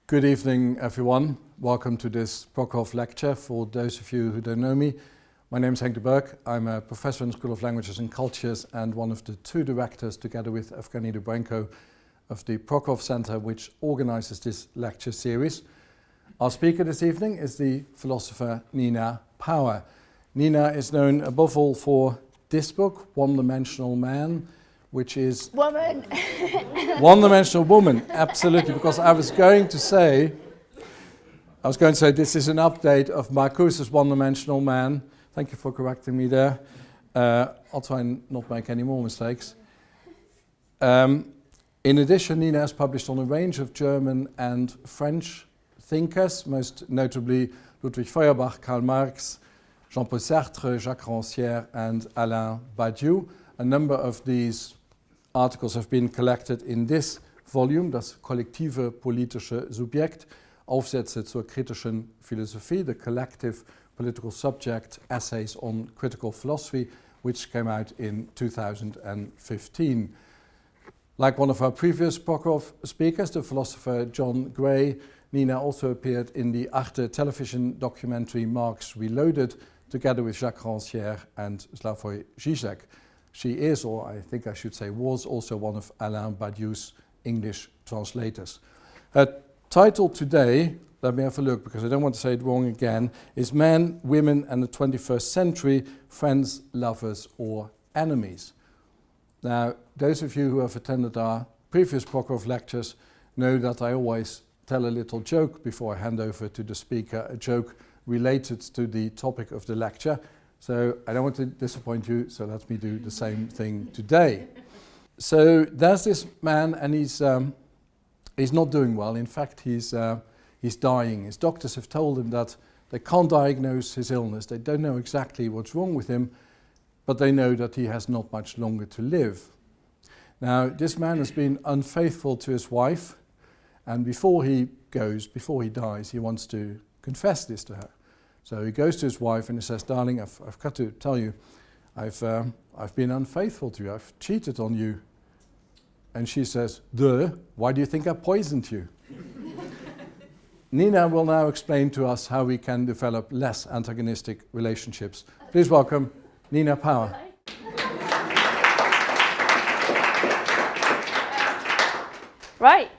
Good evening, everyone. Welcome to this Prokhoff lecture. For those of you who don't know me, my name is Henk de Burg. I'm a professor in the School of Languages and Cultures and one of the two directors, together with Evgeny Dubrenko, of the Prokhoff Center, which organizes this lecture series. Our speaker this evening is the philosopher Nina Power. Nina is known above all for this book, One-Dimensional Man, which is... Woman! One-Dimensional Woman, absolutely, because I was going to say this is an update of Marcuse's One-Dimensional Man. Thank you for correcting me there. I'll try and not make any more mistakes. In addition, Nina has published on a range of German and French thinkers, most notably Ludwig Feuerbach, Karl Marx, Jean-Paul Sartre, Jacques Rancière, and Alain Badiou. A number of these articles have been collected in this volume, das kollektive politische Subjekt, Aufsätze zur kritischen Philosophie, the collective political subject, essays on critical philosophy, which came out in 2015. Like one of our previous Prokhoff speakers, the philosopher John Gray, Nina also appeared in the Arte television documentary Marx Reloaded, together with Jacques Rancière and Slavoj Žižek. She is, or I think I should say was, also one of Alain Badiou's English translators. Her title today, let me have a look because I don't want to say it wrong again, is Men, Women and the 21st Century, Friends, Lovers or Enemies. Now, those of you who have attended our previous Prokhoff lectures know that I always tell a little joke before I hand over to the speaker, a joke related to the topic of the lecture. So I don't want to disappoint you, so let me do the same thing today. So there's this man, and he's not doing well. In fact, he's dying. His doctors have told him that they can't diagnose his illness. They don't know exactly what's wrong with him, but they know that he has not much longer to live. Now, this man has been unfaithful to his wife, and before he dies, he wants to confess this to her. So he goes to his wife and he says, "Darling, I've got to tell you, I've been unfaithful to you. I've cheated on you." And she says, "Duh, why do you think I poisoned you?" Nina will now explain to us how we can develop less antagonistic relationships. Please welcome Nina Power. Right,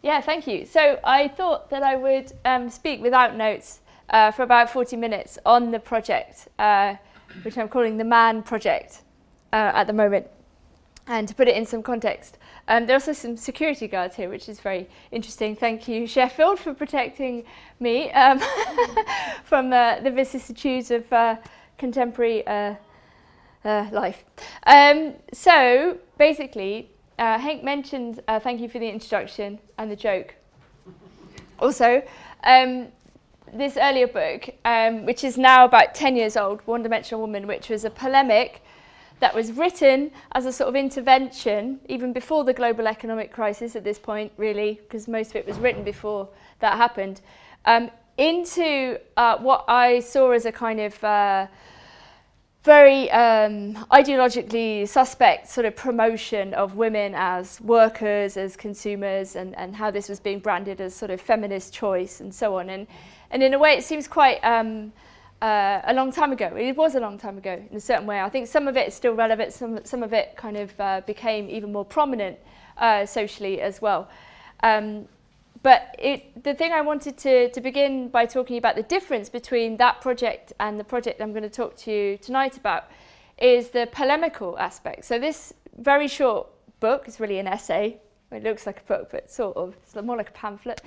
yeah, thank you. So I thought that I would speak without notes for about 40 minutes on the project, which I'm calling the Man Project at the moment. And to put it in some context, there are also some security guards here, which is very interesting. Thank you, Sheffield, for protecting me from the vicissitudes of contemporary life. So basically, Henk mentioned, thank you for the introduction and the joke. Also, this earlier book, which is now about 10 years old, One-Dimensional Woman, which was a polemic that was written as a sort of intervention, even before the global economic crisis at this point, really, because most of it was written before that happened, into what I saw as a kind of very ideologically suspect sort of promotion of women as workers, as consumers, and how this was being branded as sort of feminist choice and so on. And in a way, it seems quite a long time ago. It was a long time ago in a certain way. I think some of it is still relevant, some of it kind of became even more prominent socially as well. But the thing I wanted to begin by talking about the difference between that project and the project I'm going to talk to you tonight about is the polemical aspect. So this very short book is really an essay. It looks like a book, but sort of, it's more like a pamphlet.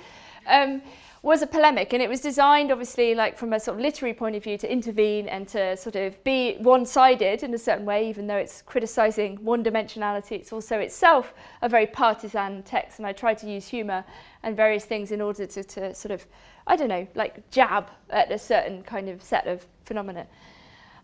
Was a polemic, and it was designed obviously like from a sort of literary point of view to intervene and to sort of be one-sided in a certain way, even though it's criticising one-dimensionality. It's also itself a very partisan text, and I try to use humour and various things in order to sort of, I don't know, like jab at a certain kind of set of phenomena.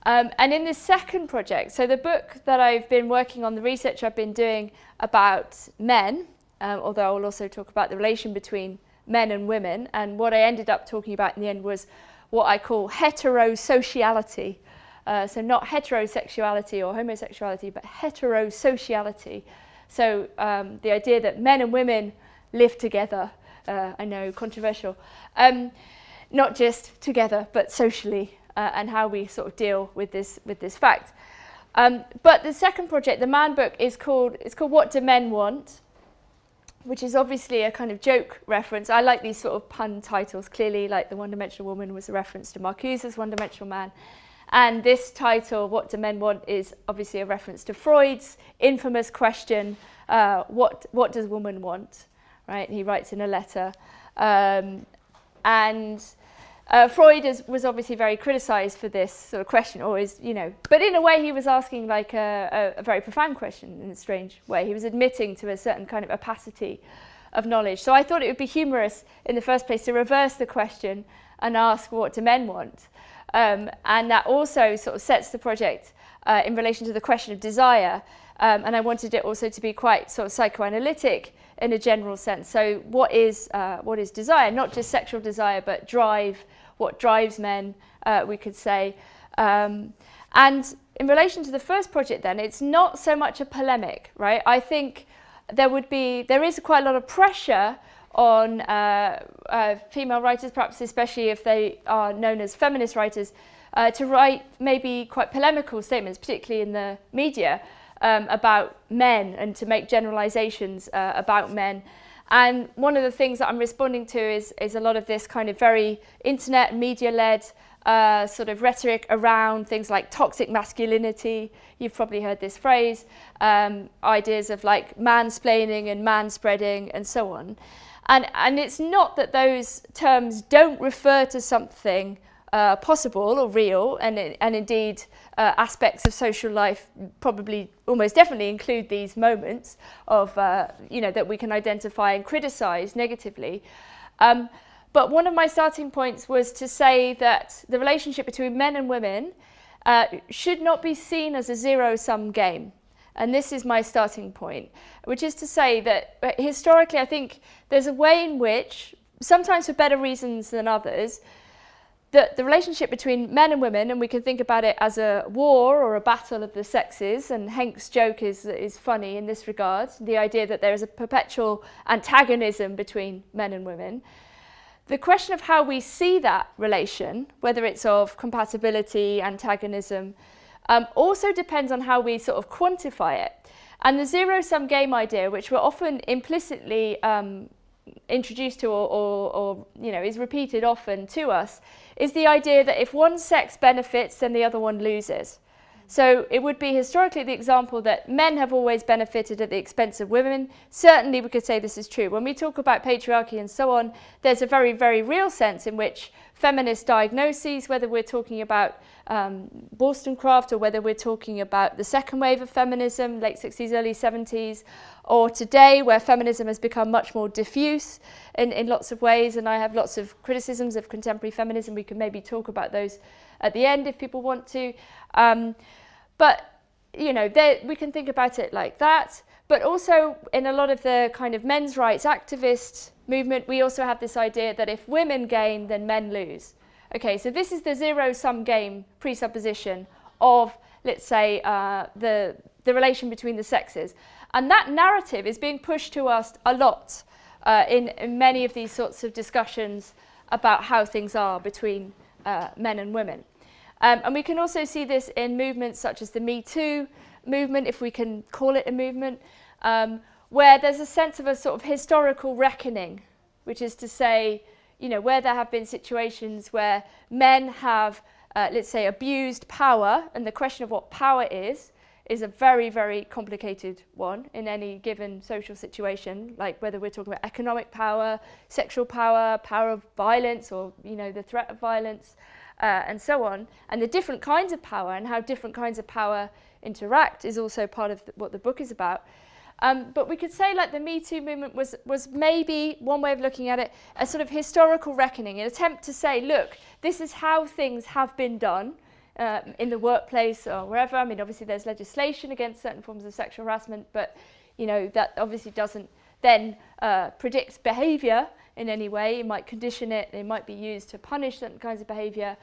And in this second project, so the book that I've been working on, the research I've been doing about men, although I will also talk about the relation between men and women, and what I ended up talking about in the end was what I call heterosociality. So not heterosexuality or homosexuality, but heterosociality. So the idea that men and women live together I know, controversial. Not just together, but socially, and how we sort of deal with this fact. But the second project, the Man book, it's called What Do Men Want?, which is obviously a kind of joke reference. I like these sort of pun titles. Clearly, like the One-Dimensional Woman was a reference to Marcuse's One-Dimensional Man. And this title, What Do Men Want?, is obviously a reference to Freud's infamous question, what does woman want? Right? He writes in a letter. Freud was obviously very criticised for this sort of question, but in a way he was asking like a very profound question in a strange way. He was admitting to a certain kind of opacity of knowledge. So I thought it would be humorous in the first place to reverse the question and ask, what do men want? And that also sort of sets the project in relation to the question of desire. And I wanted it also to be quite sort of psychoanalytic in a general sense. So what is desire? Not just sexual desire, but drive, what drives men, we could say. And in relation to the first project then, it's not so much a polemic, right? I think there is quite a lot of pressure on female writers, perhaps especially if they are known as feminist writers, to write maybe quite polemical statements, particularly in the media, about men, and to make generalizations about men. And one of the things that I'm responding to is a lot of this kind of very internet and media-led sort of rhetoric around things like toxic masculinity. You've probably heard this phrase, ideas of like mansplaining and manspreading and so on. And it's not that those terms don't refer to something possible or real, and indeed aspects of social life probably almost definitely include these moments of that we can identify and criticize negatively. But one of my starting points was to say that the relationship between men and women should not be seen as a zero-sum game. And this is my starting point, which is to say that historically I think there's a way in which, sometimes for better reasons than others, that the relationship between men and women, and we can think about it as a war or a battle of the sexes, and Henk's joke is funny in this regard, the idea that there is a perpetual antagonism between men and women. The question of how we see that relation, whether it's of compatibility, antagonism, also depends on how we sort of quantify it. And the zero-sum game idea, which we're often implicitly introduced to or is repeated often to us, is the idea that if one sex benefits, then the other one loses. So it would be historically the example that men have always benefited at the expense of women. Certainly we could say this is true. When we talk about patriarchy and so on, there's a very, very real sense in which feminist diagnoses, whether we're talking about Wollstonecraft or whether we're talking about the second wave of feminism, late 60s, early 70s, or today where feminism has become much more diffuse in lots of ways, and I have lots of criticisms of contemporary feminism. We can maybe talk about those at the end if people want to. But we can think about it like that. But also in a lot of the kind of men's rights activist movement, we also have this idea that if women gain, then men lose. Okay, so this is the zero-sum game presupposition of, let's say, the relation between the sexes. And that narrative is being pushed to us a lot in many of these sorts of discussions about how things are between men and women. And we can also see this in movements such as the Me Too movement, if we can call it a movement, where there's a sense of a sort of historical reckoning, which is to say, where there have been situations where men have, let's say, abused power, and the question of what power is a very, very complicated one in any given social situation, like whether we're talking about economic power, sexual power, power of violence, or the threat of violence, and so on. And the different kinds of power and how different kinds of power interact is also part of what the book is about. But we could say, like, the Me Too movement was maybe one way of looking at it, a sort of historical reckoning, an attempt to say, look, this is how things have been done in the workplace or wherever. I mean, obviously there's legislation against certain forms of sexual harassment, but that obviously doesn't then predict behaviour in any way. It might condition it, it might be used to punish certain kinds of behaviour.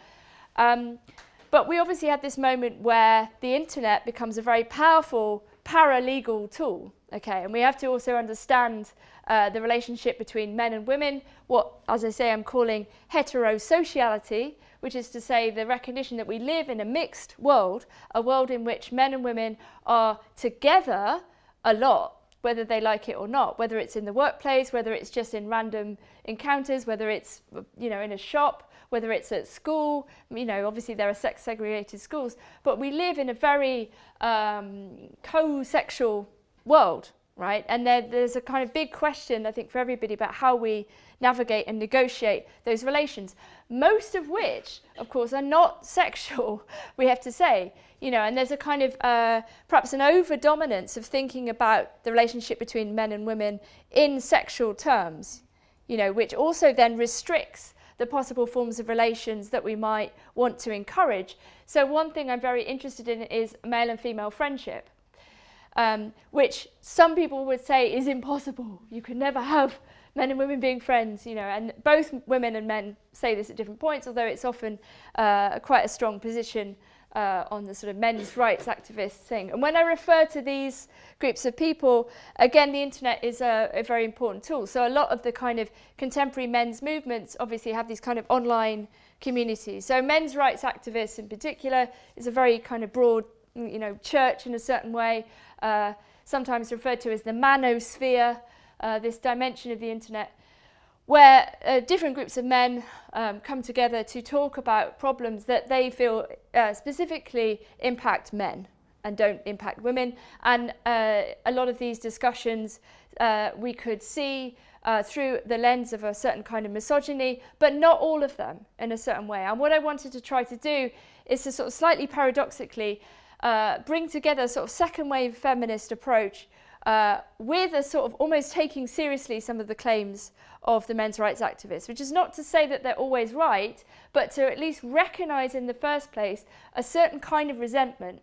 But we obviously had this moment where the internet becomes a very powerful paralegal tool, Okay, and we have to also understand the relationship between men and women, what, as I say, I'm calling heterosociality, which is to say the recognition that we live in a mixed world, a world in which men and women are together a lot, whether they like it or not, whether it's in the workplace, whether it's just in random encounters, whether it's, you know, in a shop, whether it's at school. You know, obviously there are sex segregated schools, but we live in a very co-sexual world, right? And there's a kind of big question, I think, for everybody about how we navigate and negotiate those relations, most of which, of course, are not sexual, we have to say. You know, and there's a kind of perhaps an over-dominance of thinking about the relationship between men and women in sexual terms, you know, which also then restricts the possible forms of relations that we might want to encourage. So one thing I'm very interested in is male and female friendship, which some people would say is impossible. You could never have men and women being friends, you know, and both women and men say this at different points, although it's often quite a strong position on the sort of men's rights activist thing. And when I refer to these groups of people, again, the internet is a very important tool. So a lot of the kind of contemporary men's movements obviously have these kind of online communities. So men's rights activists in particular is a very kind of broad, you know, church in a certain way, sometimes referred to as the manosphere, this dimension of the internet, where different groups of men come together to talk about problems that they feel specifically impact men and don't impact women. And a lot of these discussions we could see through the lens of a certain kind of misogyny, but not all of them in a certain way. And what I wanted to try to do is to sort of slightly paradoxically bring together a sort of second wave feminist approach with a sort of almost taking seriously some of the claims of the men's rights activists, which is not to say that they're always right, but to at least recognise in the first place a certain kind of resentment.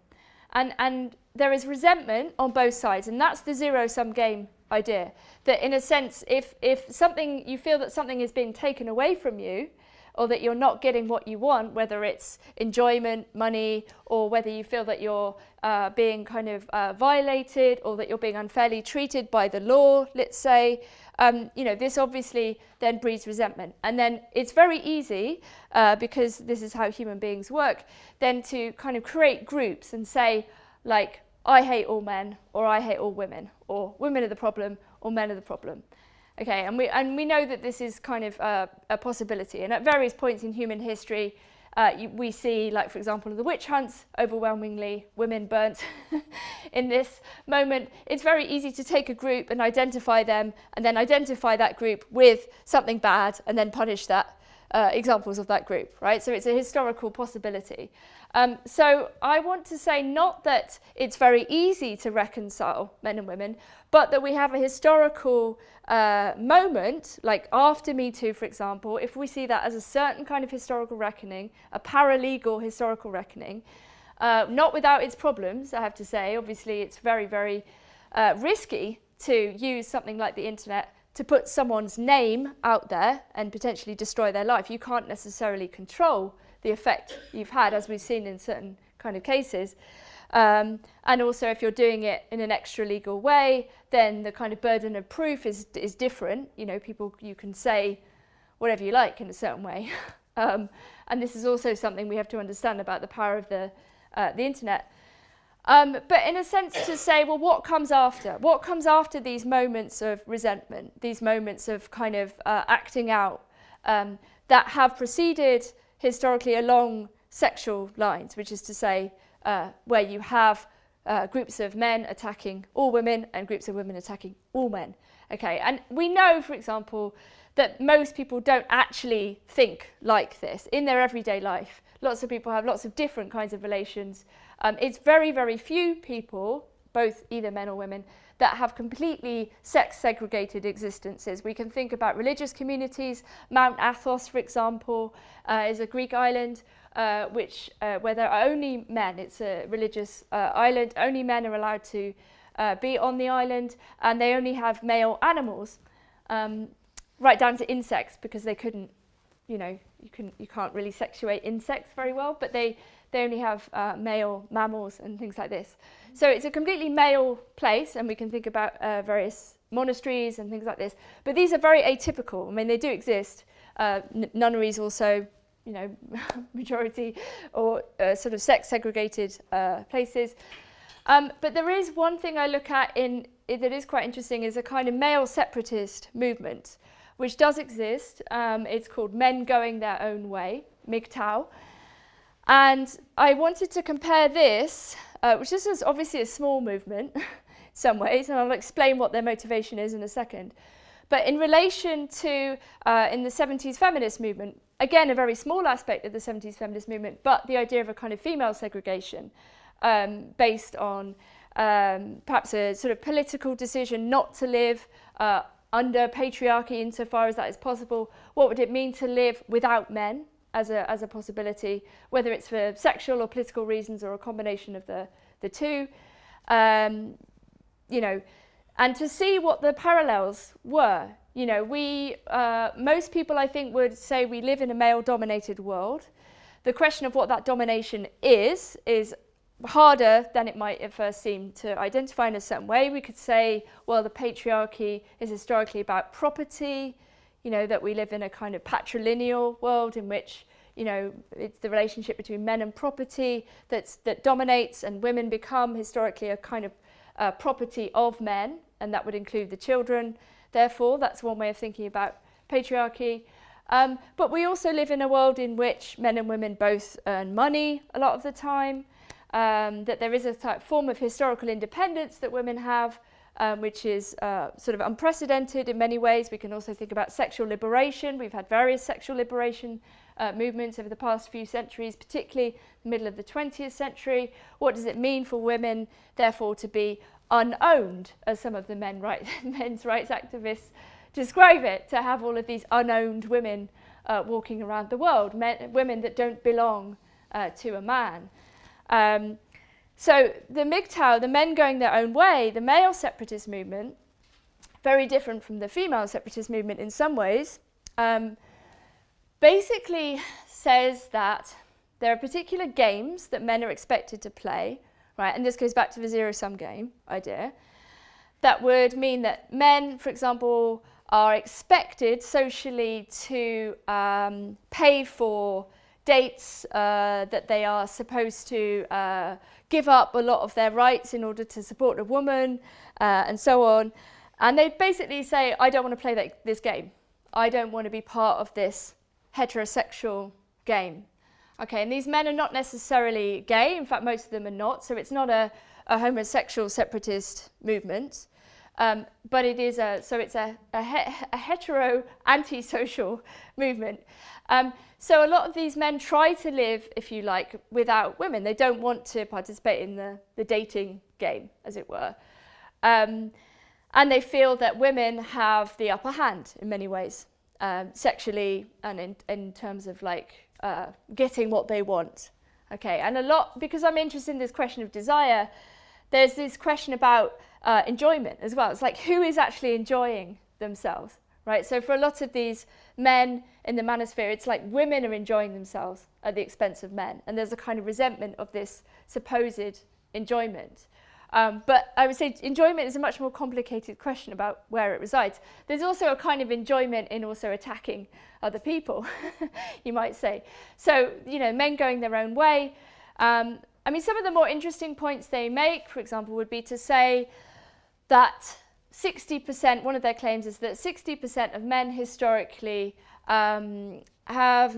And there is resentment on both sides, and that's the zero-sum game idea. That in a sense, if something, you feel that something is being taken away from you, or that you're not getting what you want, whether it's enjoyment, money, or whether you feel that you're being kind of violated, or that you're being unfairly treated by the law, let's say, you know, this obviously then breeds resentment. And then it's very easy, because this is how human beings work, then to kind of create groups and say, like, I hate all men, or I hate all women, or women are the problem, or men are the problem. Okay, and we know that this is kind of a possibility, and at various points in human history, we see, like for example, the witch hunts, overwhelmingly women burnt. In this moment, it's very easy to take a group and identify them, and then identify that group with something bad, and then punish that examples of that group, right? So it's a historical possibility. So I want to say not that it's very easy to reconcile men and women, but that we have a historical moment, like after Me Too, for example, if we see that as a certain kind of historical reckoning, a paralegal historical reckoning, not without its problems, I have to say. Obviously, it's very, very risky to use something like the internet to put someone's name out there and potentially destroy their life. You can't necessarily control the effect you've had, as we've seen in certain kind of cases. And also, if you're doing it in an extra legal way, then the kind of burden of proof is different. You know, you can say whatever you like in a certain way. And this is also something we have to understand about the power of the internet. But in a sense to say, well, what comes after? What comes after these moments of resentment, these moments of kind of acting out that have proceeded historically along sexual lines, which is to say where you have groups of men attacking all women and groups of women attacking all men. Okay, and we know, for example, that most people don't actually think like this in their everyday life. Lots of people have lots of different kinds of relations. It's very, very few people, both either men or women, that have completely sex-segregated existences. We can think about religious communities. Mount Athos, for example, is a Greek island where there are only men. It's a religious island. Only men are allowed to be on the island, and they only have male animals, right down to insects, because they couldn't you know, you can't really sexuate insects very well, but they only have male mammals and things like this. So it's a completely male place, and we can think about various monasteries and things like this. But these are very atypical. I mean, they do exist. Nunneries also, you know, majority or sort of sex segregated places. But there is one thing I look at that is quite interesting, is a kind of male separatist movement, which does exist. It's called Men Going Their Own Way, MGTOW. And I wanted to compare this, which this is obviously a small movement in some ways, and I'll explain what their motivation is in a second. But in relation to, in the 70s feminist movement, again, a very small aspect of the 70s feminist movement, but the idea of a kind of female segregation based on perhaps a sort of political decision not to live under patriarchy insofar as that is possible. What would it mean to live without men as a possibility, whether it's for sexual or political reasons or a combination of the two? You know, and to see what the parallels were. You know, most people, I think, would say we live in a male-dominated world. The question of what that domination is harder than it might at first seem to identify in a certain way. We could say, well, the patriarchy is historically about property, you know, that we live in a kind of patrilineal world in which, you know, it's the relationship between men and property that dominates, and women become historically a kind of property of men, and that would include the children. Therefore, that's one way of thinking about patriarchy. But we also live in a world in which men and women both earn money a lot of the time, that there is a type form of historical independence that women have, which is sort of unprecedented in many ways. We can also think about sexual liberation. We've had various sexual liberation movements over the past few centuries, particularly the middle of the 20th century. What does it mean for women, therefore, to be unowned, as some of the men's rights activists describe it, to have all of these unowned women walking around the world, women that don't belong to a man. So the MGTOW, the Men Going Their Own Way, the male separatist movement, very different from the female separatist movement in some ways, basically says that there are particular games that men are expected to play, right? And this goes back to the zero-sum game idea. That would mean that men, for example, are expected socially to pay for dates, that they are supposed to give up a lot of their rights in order to support a woman, and so on. And they basically say, I don't want to play this game. I don't want to be part of this heterosexual game. Okay, and these men are not necessarily gay. In fact, most of them are not. So it's not a homosexual separatist movement. But it is it's a hetero antisocial movement. So a lot of these men try to live, if you like, without women. They don't want to participate in the dating game, as it were. And they feel that women have the upper hand in many ways, sexually and in terms of like getting what they want. Okay, and a lot, because I'm interested in this question of desire, there's this question about enjoyment as well. It's like, who is actually enjoying themselves, right? So for a lot of these men in the manosphere, it's like women are enjoying themselves at the expense of men. And there's a kind of resentment of this supposed enjoyment. But I would say enjoyment is a much more complicated question about where it resides. There's also a kind of enjoyment in also attacking other people, you might say. So, you know, men going their own way. I mean, some of the more interesting points they make, for example, would be to say that 60%, one of their claims is that 60% of men historically have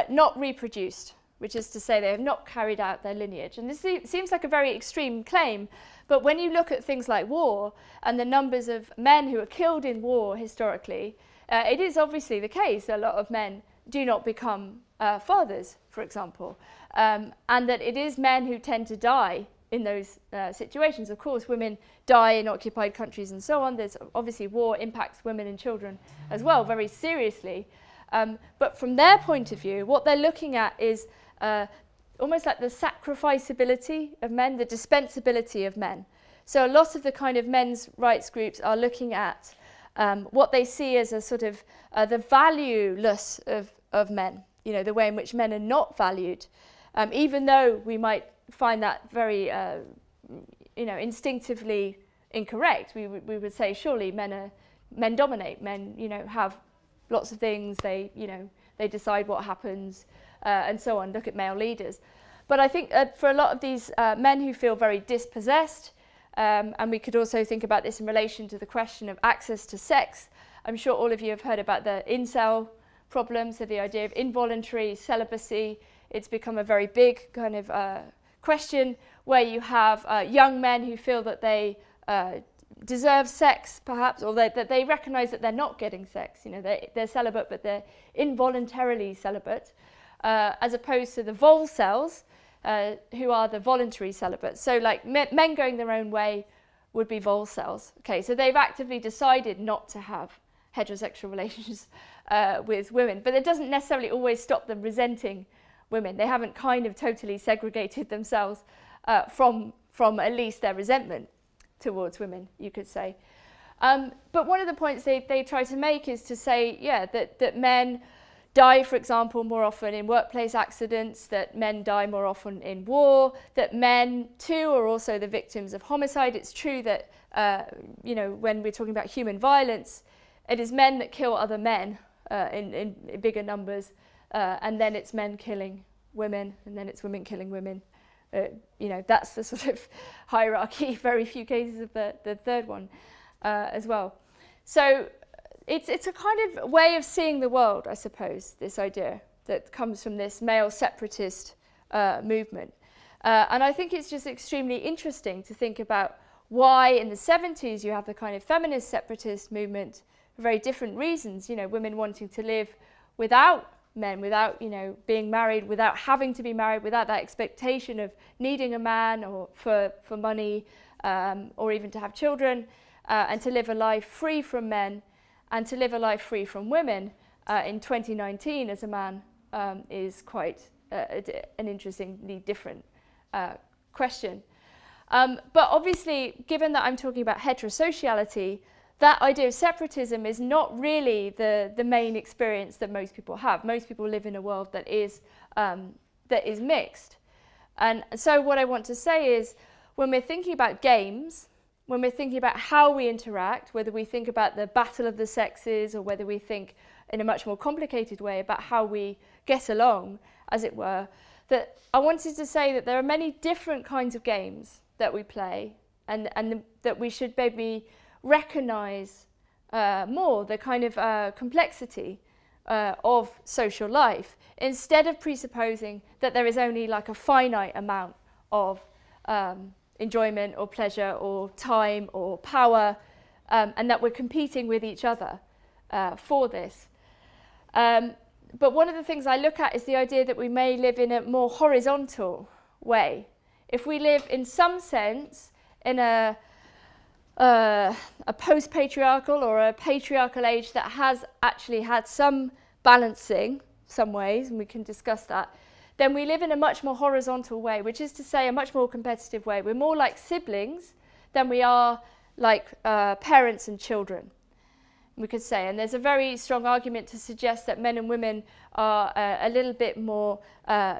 not reproduced, which is to say they have not carried out their lineage. And this seems like a very extreme claim, but when you look at things like war and the numbers of men who are killed in war historically, it is obviously the case that a lot of men do not become fathers, for example, and that it is men who tend to die in those situations. Of course, women die in occupied countries and so on. There's obviously war impacts women and children as well very seriously. But from their point of view, what they're looking at is almost like the sacrificability of men, the dispensability of men. So a lot of the kind of men's rights groups are looking at what they see as a sort of the valueless of men, you know, the way in which men are not valued, even though we might find that very, you know, instinctively incorrect. We would say surely men dominate, men, you know, have lots of things, they, you know, they decide what happens, and so on. Look at male leaders. But I think for a lot of these men who feel very dispossessed, and we could also think about this in relation to the question of access to sex. I'm sure all of you have heard about the incel problem, so the idea of involuntary celibacy. It's become a very big kind of question where you have young men who feel that they deserve sex, perhaps, or that they recognise that they're not getting sex. You know, they're celibate, but they're involuntarily celibate, as opposed to the vol cells, who are the voluntary celibates. So like men going their own way would be vol cells. Okay, so they've actively decided not to have heterosexual relations with women, but it doesn't necessarily always stop them resenting women. They haven't kind of totally segregated themselves from at least their resentment towards women, you could say. But one of the points they try to make is to say, yeah, that men die, for example, more often in workplace accidents, that men die more often in war, that men too are also the victims of homicide. It's true that, you know, when we're talking about human violence, it is men that kill other men in bigger numbers, and then it's men killing women, and then it's women killing women. You know, that's the sort of hierarchy, very few cases of the third one as well. So it's a kind of way of seeing the world, I suppose, this idea that comes from this male separatist movement. And I think it's just extremely interesting to think about why in the 70s you have the kind of feminist separatist movement for very different reasons, you know, women wanting to live without men, without, you know, being married, without having to be married, without that expectation of needing a man or for money, or even to have children, and to live a life free from men and to live a life free from women in 2019 as a man is quite an interestingly different question. But obviously, given that I'm talking about heterosociality, that idea of separatism is not really the main experience that most people have. Most people live in a world that is mixed. And so what I want to say is, when we're thinking about games, when we're thinking about how we interact, whether we think about the battle of the sexes or whether we think in a much more complicated way about how we get along, as it were, that I wanted to say that there are many different kinds of games that we play, and that we should maybe recognise more the kind of complexity of social life, instead of presupposing that there is only like a finite amount of enjoyment or pleasure or time or power, and that we're competing with each other for this. But one of the things I look at is the idea that we may live in a more horizontal way. If we live in some sense in a post-patriarchal or a patriarchal age that has actually had some balancing, some ways, and we can discuss that, then we live in a much more horizontal way, which is to say a much more competitive way. We're more like siblings than we are like parents and children, we could say. And there's a very strong argument to suggest that men and women are a little bit more,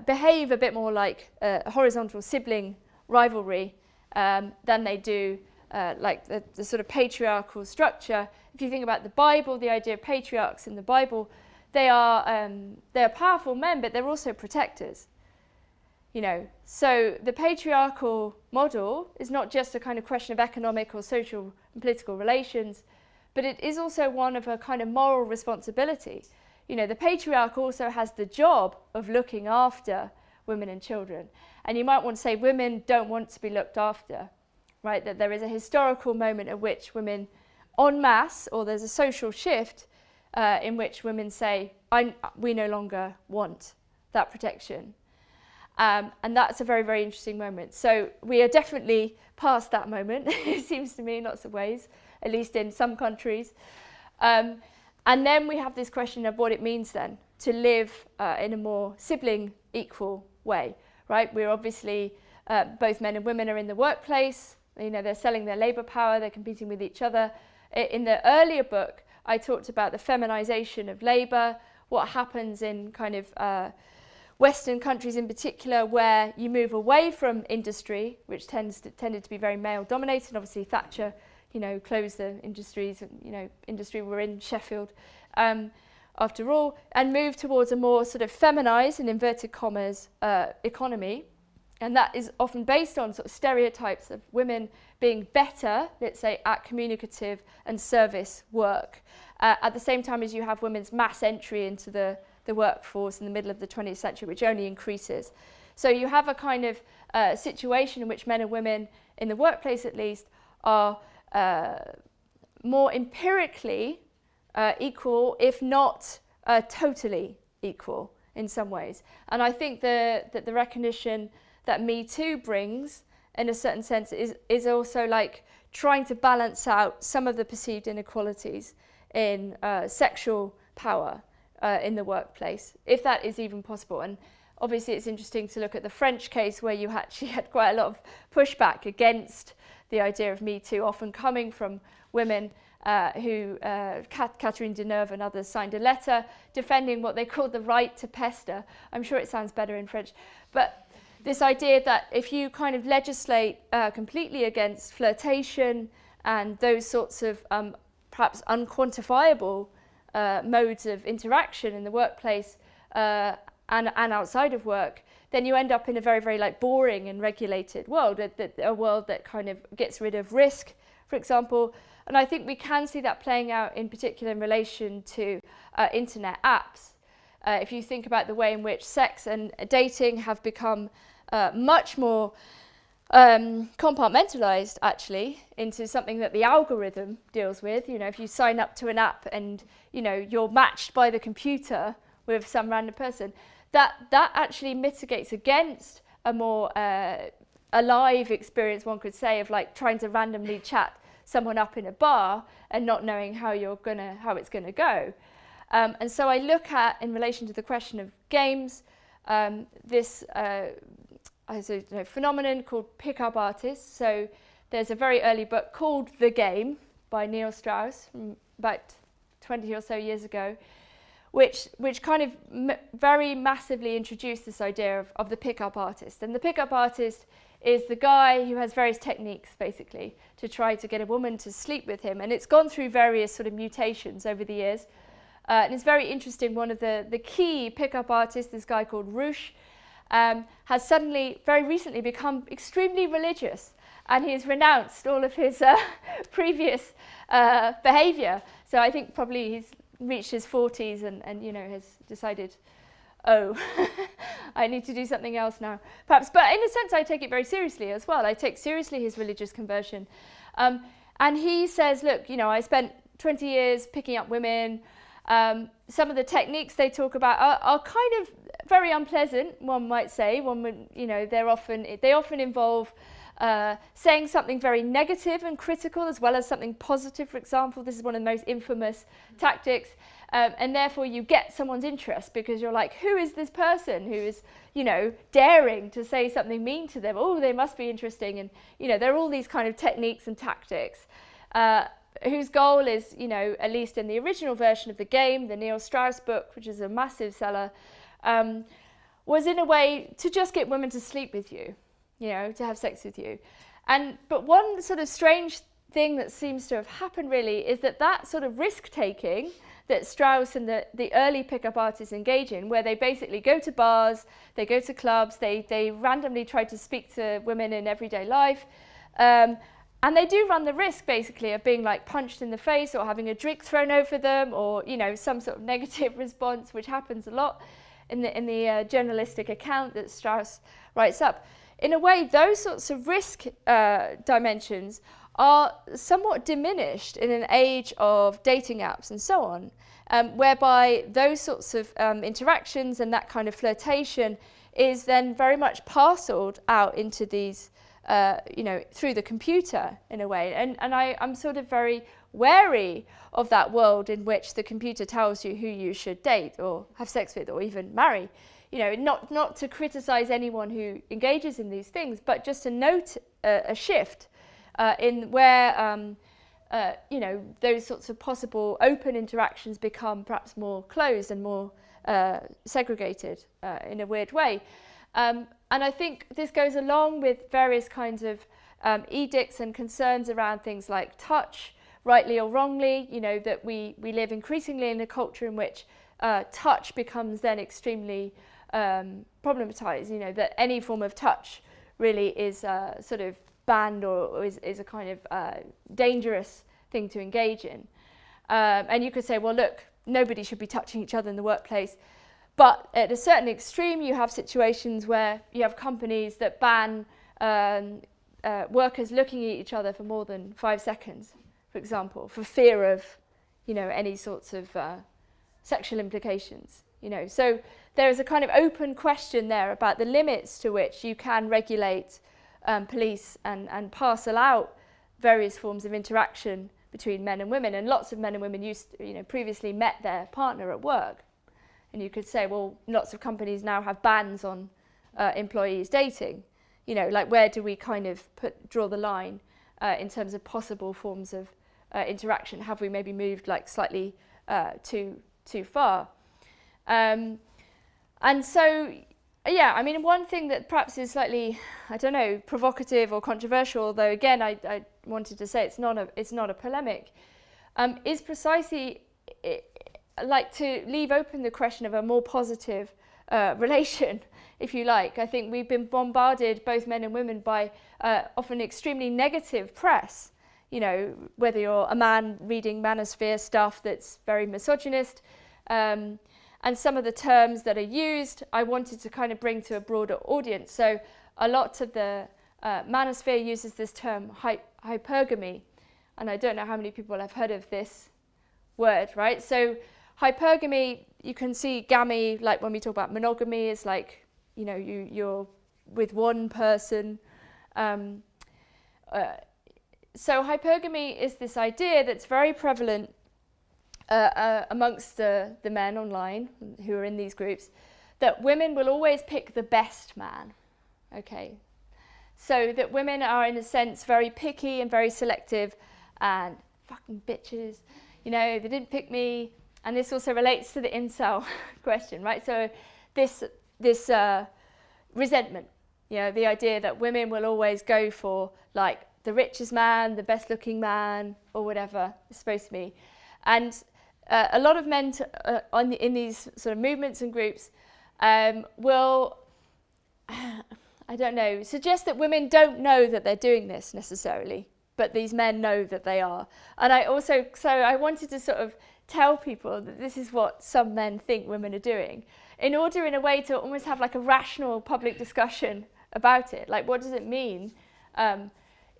behave a bit more like horizontal sibling rivalry than they do like the sort of patriarchal structure. If you think about the Bible, the idea of patriarchs in the Bible, they're powerful men, but they're also protectors. You know, so the patriarchal model is not just a kind of question of economic or social and political relations, but it is also one of a kind of moral responsibility. You know, the patriarch also has the job of looking after women and children. And you might want to say women don't want to be looked after, right? That there is a historical moment at which women en masse, or there's a social shift in which women say, we no longer want that protection. And that's a very, very interesting moment. So we are definitely past that moment, it seems to me, in lots of ways, at least in some countries. And then we have this question of what it means then to live in a more sibling equal way, right? We're obviously, both men and women are in the workplace, you know, they're selling their labour power, they're competing with each other. In the earlier book, I talked about the feminization of labour, what happens in kind of Western countries in particular, where you move away from industry, which tended to be very male dominated. Obviously Thatcher, closed the industries, industry were in Sheffield after all, and move towards a more sort of feminized, in inverted commas, economy. And that is often based on sort of stereotypes of women being better, let's say, at communicative and service work, at the same time as you have women's mass entry into the workforce in the middle of the 20th century, which only increases. So you have a kind of situation in which men and women, in the workplace at least, are more empirically equal, if not totally equal in some ways. And I think that the recognition that Me Too brings, in a certain sense, is also like trying to balance out some of the perceived inequalities in sexual power in the workplace, if that is even possible. And obviously it's interesting to look at the French case, where you actually had quite a lot of pushback against the idea of Me Too, often coming from women who, Catherine Deneuve and others, signed a letter defending what they called the right to pester. I'm sure it sounds better in French. But this idea that if you kind of legislate completely against flirtation and those sorts of perhaps unquantifiable modes of interaction in the workplace and outside of work, then you end up in a very, very like boring and regulated world, a world that kind of gets rid of risk, for example. And I think we can see that playing out in particular in relation to internet apps. If you think about the way in which sex and dating have become much more compartmentalized, actually, into something that the algorithm deals with. If you sign up to an app and you're matched by the computer with some random person, that actually mitigates against a more alive experience, one could say, of like trying to randomly chat someone up in a bar and not knowing how it's gonna go. And so I look at, in relation to the question of games, this phenomenon called pick-up artists. So there's a very early book called The Game by Neil Strauss from about 20 or so years ago, which kind of very massively introduced this idea of the pick-up artist. And the pick-up artist is the guy who has various techniques, basically, to try to get a woman to sleep with him. And it's gone through various sort of mutations over the years. And it's very interesting. One of the key pick-up artists, this guy called Rush, has suddenly, very recently, become extremely religious. And he's renounced all of his previous behaviour. So I think probably he's reached his 40s and has decided, oh, I need to do something else now, perhaps. But in a sense, I take it very seriously as well. I take seriously his religious conversion. And he says, look, I spent 20 years picking up women. Some of the techniques they talk about are kind of very unpleasant, one might say. They often involve saying something very negative and critical as well as something positive, for example. This is one of the most infamous tactics. And therefore you get someone's interest because you're like, who is this person who is, daring to say something mean to them? Oh, they must be interesting. And, there are all these kind of techniques and tactics whose goal is, at least in the original version of The Game, the Neil Strauss book, which is a massive seller, was in a way to just get women to sleep with you, to have sex with you. But one sort of strange thing that seems to have happened really is that sort of risk-taking that Strauss and the early pickup artists engage in, where they basically go to bars, they go to clubs, they randomly try to speak to women in everyday life, and they do run the risk basically of being like punched in the face or having a drink thrown over them, or some sort of negative response, which happens a lot in the journalistic account that Strauss writes up. In a way, those sorts of risk dimensions are somewhat diminished in an age of dating apps and so on, whereby those sorts of interactions and that kind of flirtation is then very much parceled out into these, through the computer in a way. And I'm sort of very wary of that world in which the computer tells you who you should date or have sex with or even marry. Not to criticize anyone who engages in these things, but just to note a shift in where you know, those sorts of possible open interactions become perhaps more closed and more segregated in a weird way. And I think this goes along with various kinds of edicts and concerns around things like touch, rightly or wrongly, you know, that we live increasingly in a culture in which touch becomes then extremely problematized, you know, that any form of touch really is sort of banned or is a kind of dangerous thing to engage in. And you could say, well, look, nobody should be touching each other in the workplace. But at a certain extreme, you have situations where you have companies that ban workers looking at each other for more than 5 seconds, for example, for fear of, you know, any sorts of sexual implications. You know, so there is a kind of open question there about the limits to which you can regulate police and parcel out various forms of interaction between men and women. And lots of men and women used to, you know, previously met their partner at work. And you could say, well, lots of companies now have bans on employees dating. You know, like where do we kind of draw the line in terms of possible forms of interaction? Have we maybe moved like slightly too far? And so, yeah, I mean, one thing that perhaps is slightly, I don't know, provocative or controversial, although again, I wanted to say it's not a polemic, is precisely like to leave open the question of a more positive relation, if you like. I think we've been bombarded, both men and women, by often extremely negative press. You know, whether you're a man reading manosphere stuff that's very misogynist, and some of the terms that are used, I wanted to kind of bring to a broader audience. So a lot of the manosphere uses this term hypergamy, and I don't know how many people have heard of this word, right? So hypergamy, you can see gamy, like when we talk about monogamy, is like, you know, you're with one person. So hypergamy is this idea that's very prevalent amongst the men online who are in these groups, that women will always pick the best man, okay? So that women are in a sense very picky and very selective and fucking bitches, you know, they didn't pick me. And this also relates to the incel question, right? So this resentment, you know, the idea that women will always go for like the richest man, the best looking man, or whatever it's supposed to be. And a lot of men in these sort of movements and groups will, I don't know, suggest that women don't know that they're doing this necessarily, but these men know that they are. And I wanted to sort of tell people that this is what some men think women are doing, in order in a way to almost have like a rational public discussion about it. Like, what does it mean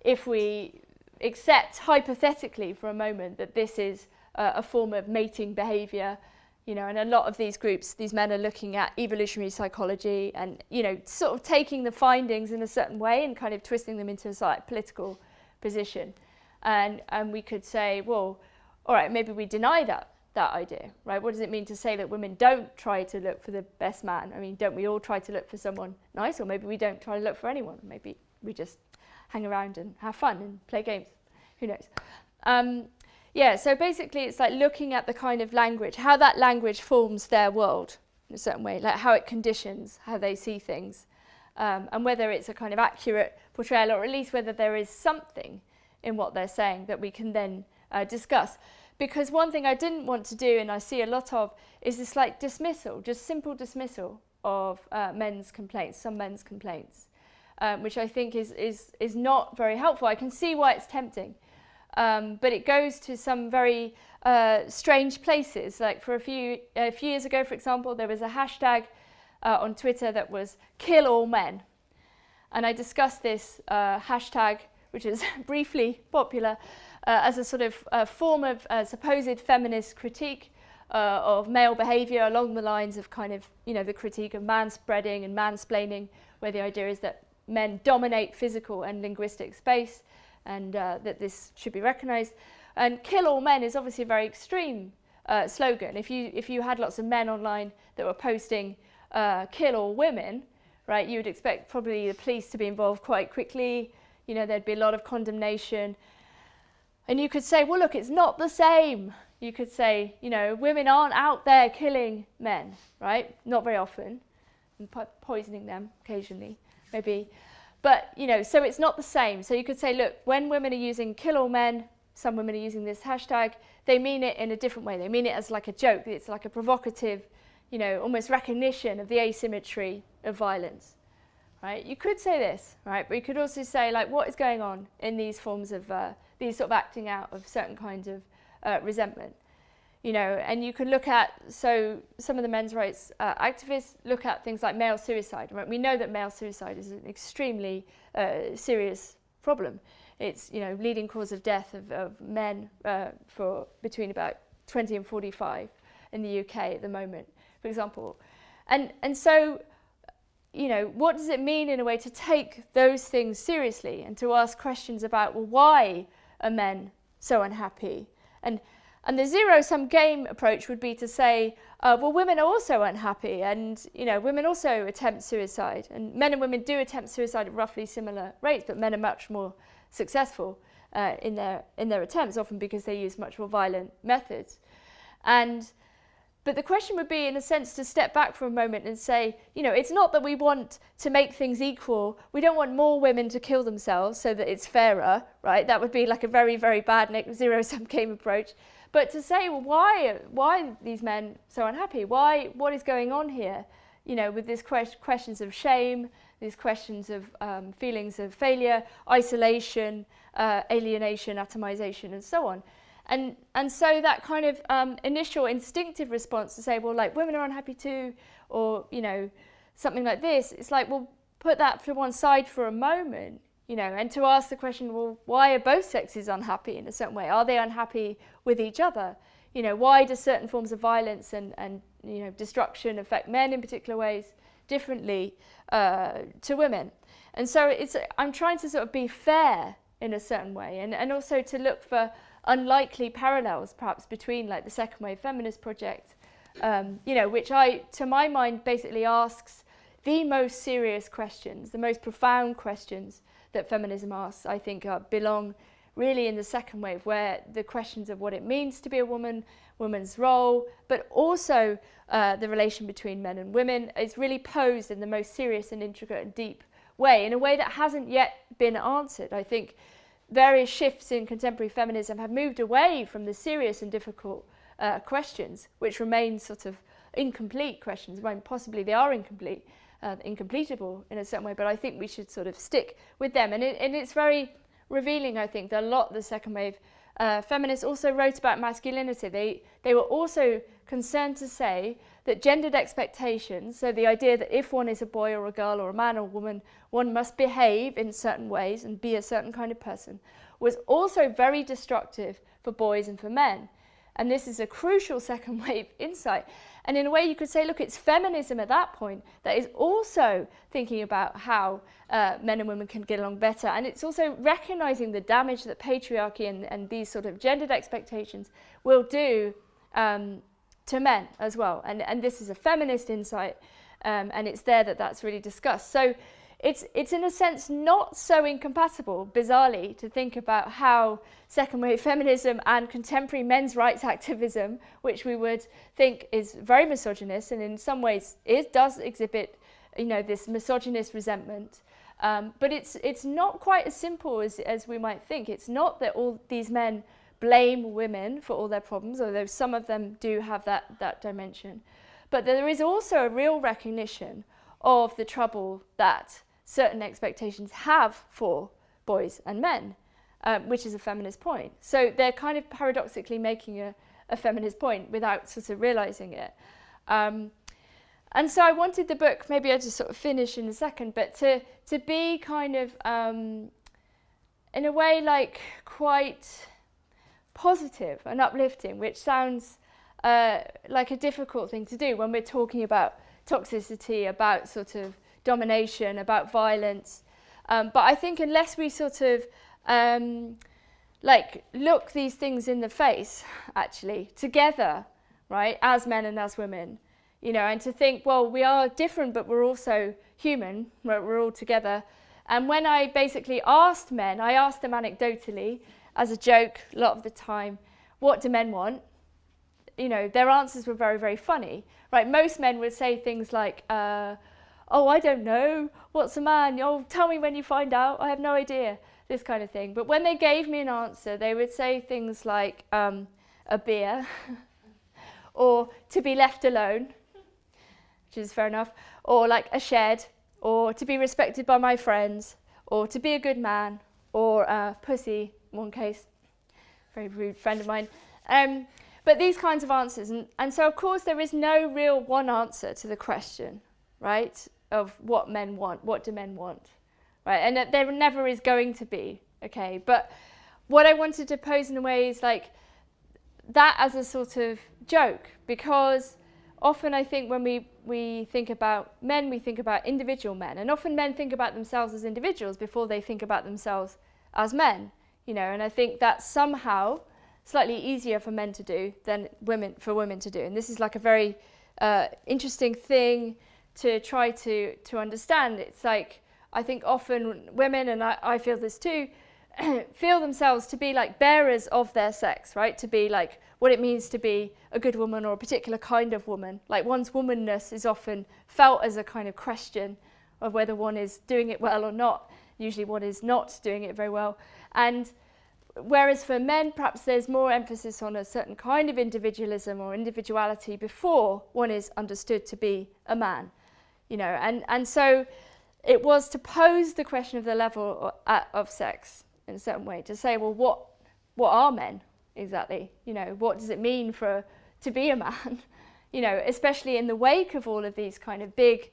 if we accept hypothetically for a moment that this is a form of mating behavior, you know? And a lot of these groups, these men are looking at evolutionary psychology and, you know, sort of taking the findings in a certain way and kind of twisting them into a sort of political position. And we could say, well, all right, maybe we deny that idea, right? What does it mean to say that women don't try to look for the best man? I mean, don't we all try to look for someone nice? Or maybe we don't try to look for anyone. Maybe we just hang around and have fun and play games. Who knows? Yeah, so basically it's like looking at the kind of language, how that language forms their world in a certain way, like how it conditions how they see things, and whether it's a kind of accurate portrayal, or at least whether there is something in what they're saying that we can then discuss. Because one thing I didn't want to do, and I see a lot of, is this like dismissal, just simple dismissal of men's complaints, some men's complaints, which I think is not very helpful. I can see why it's tempting, but it goes to some very strange places. Like for a few years ago, for example, there was a hashtag on Twitter that was "kill all men," and I discussed this hashtag, which is briefly popular, as a sort of form of supposed feminist critique of male behaviour, along the lines of kind of, you know, the critique of manspreading and mansplaining, where the idea is that men dominate physical and linguistic space, and that this should be recognised. And "kill all men" is obviously a very extreme slogan. If you had lots of men online that were posting "kill all women," right, you would expect probably the police to be involved quite quickly. You know, there'd be a lot of condemnation. And you could say, well, look, it's not the same. You could say, you know, women aren't out there killing men, right? Not very often, and poisoning them occasionally, maybe. But, you know, so it's not the same. So you could say, look, when women are using kill all men, some women are using this hashtag, they mean it in a different way. They mean it as like a joke. It's like a provocative, you know, almost recognition of the asymmetry of violence, right? You could say this, right? But you could also say, like, what is going on in these forms of, these sort of acting out of certain kinds of resentment, you know? And you could look at, so some of the men's rights activists look at things like male suicide, right? We know that male suicide is an extremely serious problem. It's, you know, leading cause of death of men for between about 20 and 45 in the UK at the moment, for example. And so, you know, what does it mean in a way to take those things seriously and to ask questions about, well, why are men so unhappy? And the zero-sum game approach would be to say, well, women are also unhappy, and, you know, women also attempt suicide, and men and women do attempt suicide at roughly similar rates, but men are much more successful in their attempts, often because they use much more violent methods. But the question would be, in a sense, to step back for a moment and say, you know, it's not that we want to make things equal. We don't want more women to kill themselves so that it's fairer, right? That would be like a very, very bad zero-sum game approach. But to say, well, why are these men so unhappy? What is going on here? You know, with these questions of shame, these questions of feelings of failure, isolation, alienation, atomization, and so on. And so that kind of initial instinctive response to say, well, like, women are unhappy too, or, you know, something like this, it's like, well, put that to one side for a moment, you know, and to ask the question, well, why are both sexes unhappy in a certain way? Are they unhappy with each other? You know, why do certain forms of violence and you know, destruction affect men in particular ways differently to women? And so I'm trying to sort of be fair in a certain way, and also to look for unlikely parallels perhaps between, like, the second wave feminist project, you know, which to my mind basically asks the most serious questions, the most profound questions that feminism asks, I think, belong really in the second wave, where the questions of what it means to be a woman, woman's role, but also the relation between men and women is really posed in the most serious and intricate and deep way, in a way that hasn't yet been answered. I think various shifts in contemporary feminism have moved away from the serious and difficult questions, which remain sort of incomplete questions. Well, possibly they are incomplete, incompletable in a certain way, but I think we should sort of stick with them. And it's very revealing, I think, that a lot of the second wave feminists also wrote about masculinity. They were also concerned to say that gendered expectations, so the idea that if one is a boy or a girl or a man or a woman, one must behave in certain ways and be a certain kind of person, was also very destructive for boys and for men. And this is a crucial second wave insight. And in a way you could say, look, it's feminism at that point that is also thinking about how men and women can get along better. And it's also recognizing the damage that patriarchy and these sort of gendered expectations will do to men as well. And this is a feminist insight, and it's there that's really discussed. So it's in a sense not so incompatible, bizarrely, to think about how second wave feminism and contemporary men's rights activism, which we would think is very misogynist and in some ways it does exhibit, you know, this misogynist resentment, but it's not quite as simple as we might think. It's not that all these men blame women for all their problems, although some of them do have that dimension, but there is also a real recognition of the trouble that certain expectations have for boys and men, which is a feminist point. So they're kind of paradoxically making a feminist point without sort of realizing it. And so I wanted the book, maybe I'll just sort of finish in a second, but to be kind of, in a way, like quite positive and uplifting, which sounds like a difficult thing to do when we're talking about toxicity, about sort of domination, about violence. But I think unless we sort of like look these things in the face, actually, together, right, as men and as women, you know, and to think, well, we are different, but we're also human, we're all together. And when I basically asked men, I asked them anecdotally, as a joke a lot of the time, what do men want? You know, their answers were very, very funny, right? Most men would say things like, oh, I don't know, what's a man? Oh, tell me when you find out, I have no idea, this kind of thing. But when they gave me an answer, they would say things like a beer, or to be left alone, which is fair enough, or like a shed, or to be respected by my friends, or to be a good man, or pussy, in one case, very rude friend of mine. But these kinds of answers, and so of course there is no real one answer to the question, right, of what men want, what do men want, right, and that there never is going to be, okay, but what I wanted to pose in a way is like that as a sort of joke, because often I think when we think about men, we think about individual men, and often men think about themselves as individuals before they think about themselves as men, you know, and I think that's somehow slightly easier for men to do than for women to do. And this is like a very interesting thing to try to understand. It's like, I think often women, and I feel this too, feel themselves to be like bearers of their sex, right? To be like what it means to be a good woman or a particular kind of woman. Like one's womanness is often felt as a kind of question of whether one is doing it well or not. Usually one is not doing it very well. And whereas for men, perhaps there's more emphasis on a certain kind of individualism or individuality before one is understood to be a man, you know. And so it was to pose the question of the level of sex in a certain way, to say, well, what are men exactly? You know, what does it mean to be a man? You know, especially in the wake of all of these kind of big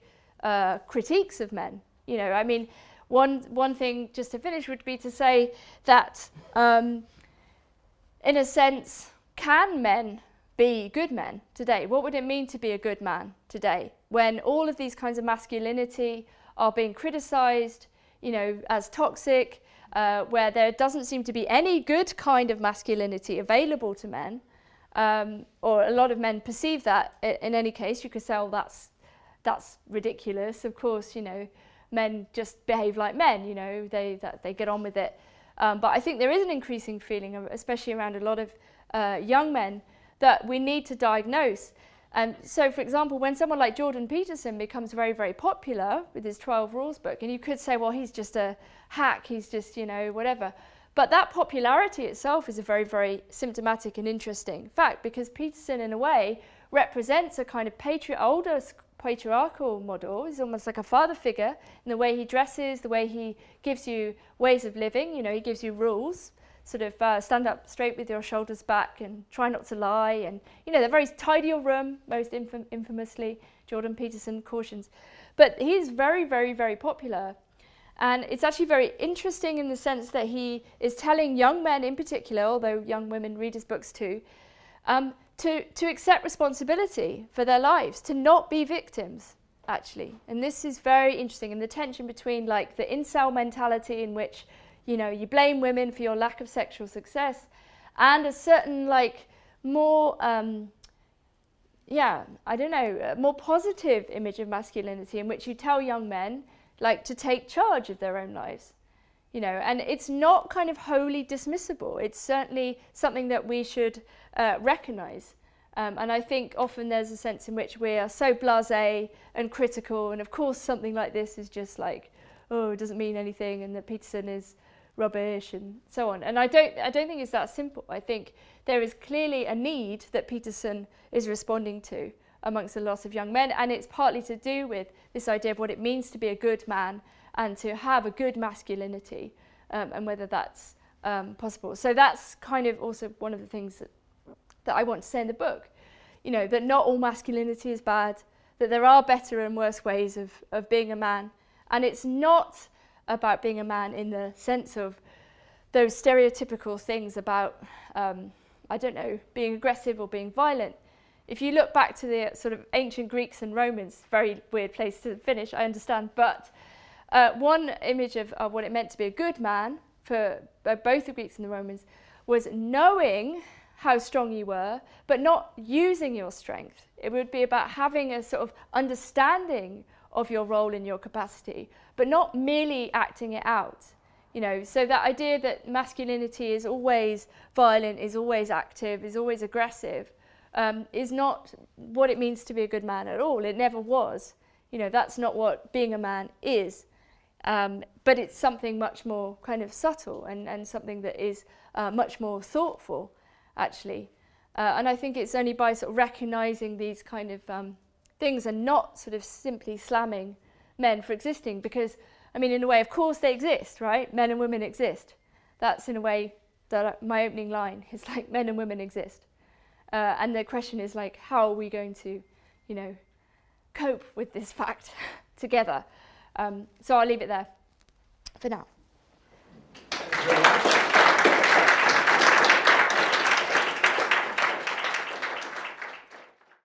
critiques of men. You know, I mean, one thing, just to finish, would be to say that, in a sense, can men be good men today? What would it mean to be a good man today, when all of these kinds of masculinity are being criticised, you know, as toxic, where there doesn't seem to be any good kind of masculinity available to men, or a lot of men perceive that. In any case, you could say, oh, that's ridiculous. Of course, you know, men just behave like men, you know, they get on with it. But I think there is an increasing feeling, especially around a lot of young men, that we need to diagnose. So, for example, when someone like Jordan Peterson becomes very, very popular with his 12 Rules book, and you could say, well, he's just a hack, he's just, you know, whatever. But that popularity itself is a very, very symptomatic and interesting fact, because Peterson, in a way, represents a kind of older patriarchal model. He's almost like a father figure in the way he dresses, the way he gives you ways of living. You know, he gives you rules, sort of stand up straight with your shoulders back and try not to lie. And, you know, they're very tidy your room, most infamously, Jordan Peterson cautions. But he's very, very, very popular. And it's actually very interesting in the sense that he is telling young men in particular, although young women read his books too, to accept responsibility for their lives, to not be victims, actually. And this is very interesting, and the tension between like the incel mentality in which, you know, you blame women for your lack of sexual success, and a certain like more, more positive image of masculinity in which you tell young men like to take charge of their own lives. You know, and it's not kind of wholly dismissible. It's certainly something that we should recognise. And I think often there's a sense in which we are so blasé and critical, and of course something like this is just like, oh, it doesn't mean anything, and that Peterson is rubbish, and so on. And I don't think it's that simple. I think there is clearly a need that Peterson is responding to amongst a lot of young men, and it's partly to do with this idea of what it means to be a good man and to have a good masculinity, and whether that's possible. So that's kind of also one of the things that I want to say in the book, you know, that not all masculinity is bad, that there are better and worse ways of being a man, and it's not about being a man in the sense of those stereotypical things about, being aggressive or being violent. If you look back to the sort of ancient Greeks and Romans, very weird place to finish, I understand, but one image of what it meant to be a good man for both the Greeks and the Romans was knowing how strong you were, but not using your strength. It would be about having a sort of understanding of your role and your capacity, but not merely acting it out. You know, so that idea that masculinity is always violent, is always active, is always aggressive, is not what it means to be a good man at all. It never was. You know, that's not what being a man is. But it's something much more kind of subtle and something that is much more thoughtful, actually. And I think it's only by sort of recognising these kind of things and not sort of simply slamming men for existing, because, I mean, in a way, of course they exist, right? Men and women exist. That's in a way that my opening line is like, men and women exist. And the question is like, how are we going to, you know, cope with this fact together? So I'll leave it there for now.